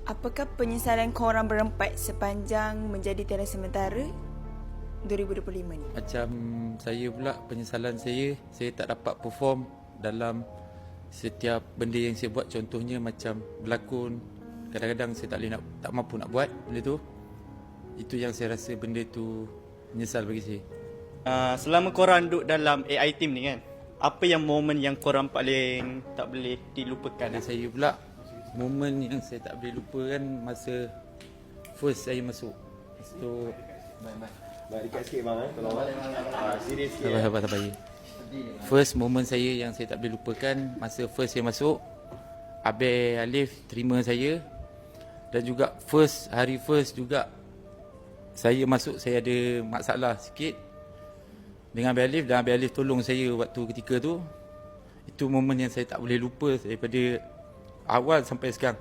Apakah penyesalan korang berempat sepanjang menjadi Tiara Sementara 2025 ni? Macam saya pula, penyesalan saya tak dapat perform dalam setiap benda yang saya buat. Contohnya macam berlakon, kadang-kadang saya tak mampu nak buat benda tu. Itu yang saya rasa benda tu menyesal bagi saya. Selama korang duduk dalam AI team ni kan, apa yang momen yang korang paling tak boleh dilupakan? Dan saya pula, momen yang saya tak boleh lupakan masa first saya masuk. So, Baik, dekat sikit bang tolong serius sikit. sabar. First moment saya yang saya tak boleh lupakan masa first saya masuk, Abel Alif terima saya. Dan juga hari first juga saya masuk, saya ada masalah sikit dengan Abel Alif, dan Abel Alif tolong saya waktu ketika tu. Itu momen yang saya tak boleh lupa daripada awal sampai sekarang.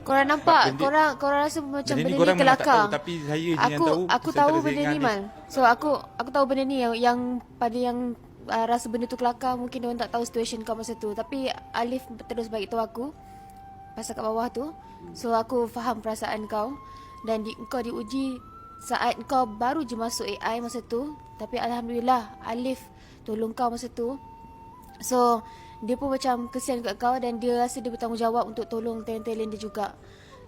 Korang nampak, korang rasa macam benda ni kelakar. Tapi saya je yang tahu. Aku tahu benda ni, Mal. So aku tahu benda ni yang pada yang rasa benda tu kelakar, mungkin diorang tak tahu situation kau masa tu. Tapi Alif terus bagi tahu aku pasal kat bawah tu. So aku faham perasaan kau, dan kau diuji saat kau baru je masuk AI masa tu. Tapi alhamdulillah Alif tolong kau masa tu. So dia pun macam kesian kat kau, dan dia rasa dia bertanggungjawab untuk tolong talent-talent dia juga.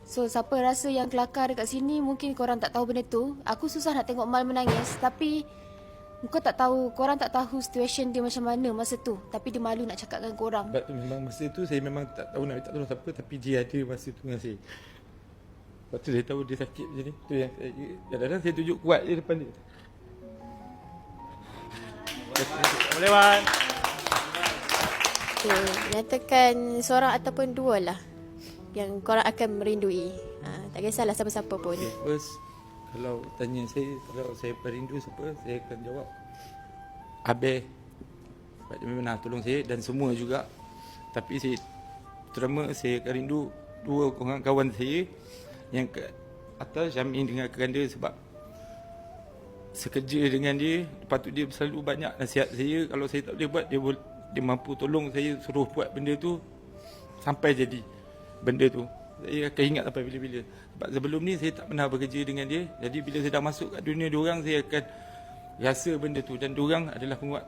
So siapa rasa yang kelakar dekat sini, mungkin korang tak tahu benda tu. Aku susah nak tengok Mal menangis, tapi korang tak tahu situation dia macam mana masa tu. Tapi dia malu nak cakap dengan korang. Sebab tu memang masa tu saya memang tak tahu nak minta tolong siapa, tapi dia ada masa tu dengan saya. Lepas tu saya tahu dia sakit macam ni. Tu yang kadang-kadang saya tunjuk kuat je depan dia. Boleh Wan? Okay, nyatakan seorang ataupun dua lah yang korang akan merindui. Tak kisahlah siapa-siapa pun. Okay, first, kalau tanya saya, kalau saya perindu siapa, saya akan jawab Abel. Sebab dia memang tolong saya, dan semua juga. Tapi terutama saya akan rindu dua orang kawan saya yang ke atas, Syamin dengan Keranda. Sebab sekerja dengan dia, lepas tu dia selalu banyak nasihat saya. Kalau saya tak boleh buat, dia mampu tolong saya, suruh buat benda tu sampai jadi benda tu. Saya akan ingat sampai bila-bila. Sebab sebelum ni saya tak pernah bekerja dengan dia. Jadi bila saya dah masuk kat dunia diorang, saya akan rasa benda tu. Dan diorang adalah penguat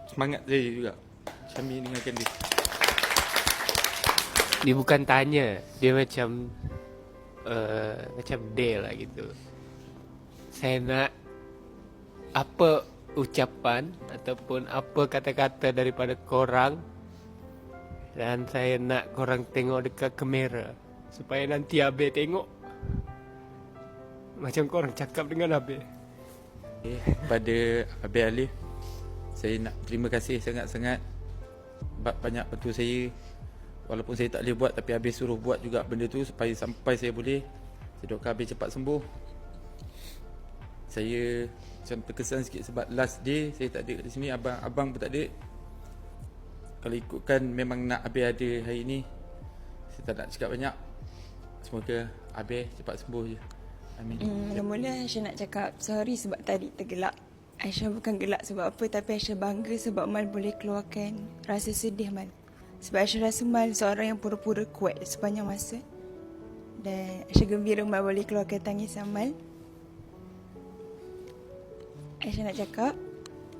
semangat saya juga, Syami dengan Candy. Dia bukan tanya, dia macam Dale lah gitu. Saya nak apa ucapan ataupun apa kata-kata daripada korang, dan saya nak korang tengok dekat kamera supaya nanti Abel tengok macam korang cakap dengan Abel. Pada Abel Alif, saya nak terima kasih sangat-sangat sebab banyak bantu saya. Walaupun saya tak boleh buat, tapi Abel suruh buat juga benda tu supaya sampai saya boleh. Saya doakan Abel cepat sembuh. Saya macam terkesan sikit sebab last day saya tak ada di sini, abang pun tak ada. Kalau ikutkan memang nak Abel ada hari ni, saya tak nak cakap banyak. Semoga Abel cepat sembuh je. Amin. Mula-mula Aisyah nak cakap sorry sebab tadi tergelak. Aisyah bukan gelak sebab apa, tapi Aisyah bangga sebab Mal boleh keluarkan rasa sedih Mal. Sebab Aisyah rasa Mal seorang yang pura-pura kuat sepanjang masa. Dan Aisyah gembira Mal boleh keluarkan tangisan Mal. Aisyah nak cakap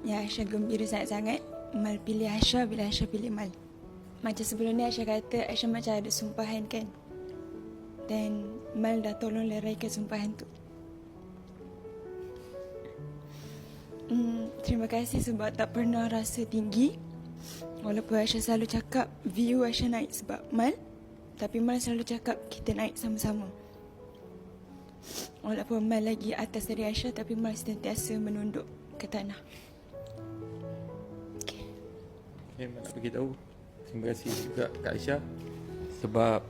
yang Aisyah gembira sangat-sangat Mal pilih Aisyah bila Aisyah pilih Mal. Macam sebelum ni Aisyah kata Aisyah macam ada sumpahan kan, dan Mal dah tolong leraikan sumpahan tu. Terima kasih sebab tak pernah rasa tinggi. Walaupun Aisyah selalu cakap view Aisyah naik sebab Mal, tapi Mal selalu cakap kita naik sama-sama. Walaupun Mal lagi atas dari Aisyah, tapi Mal sentiasa menunduk ke tanah. Saya nak beritahu terima kasih juga Kak Aisyah sebab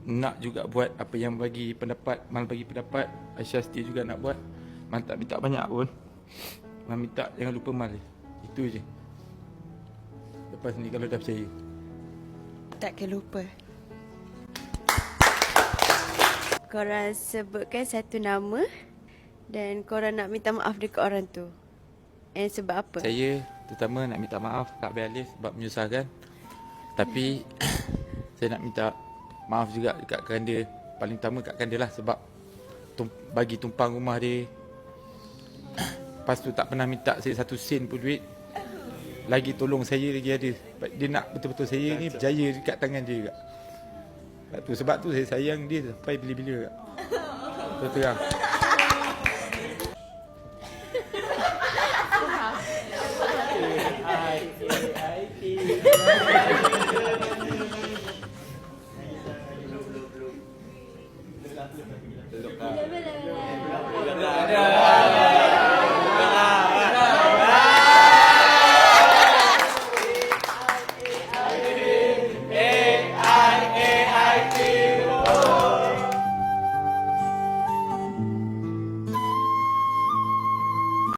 nak juga buat apa yang bagi pendapat. Mal bagi pendapat, Aisyah setia juga nak buat. Mal tak minta banyak pun. Mal minta jangan lupa Mal. Itu je. Lepas ni kalau dah percaya, Takkan lupa. Korang sebutkan satu nama dan korang nak minta maaf dekat orang tu. And sebab apa? saya terutama nak minta maaf kat Abel Alif sebab menyusahkan. Tapi Saya nak minta maaf juga dekat Kanda. Paling utama kat Kanda lah, sebab bagi tumpang rumah dia. Lepas tu tak pernah minta saya 1 sen pun duit. Lagi tolong saya lagi ada. Dia nak betul-betul saya ni berjaya dekat tangan dia juga. Sebab tu saya sayang dia sampai bila-bila juga. Terus terang.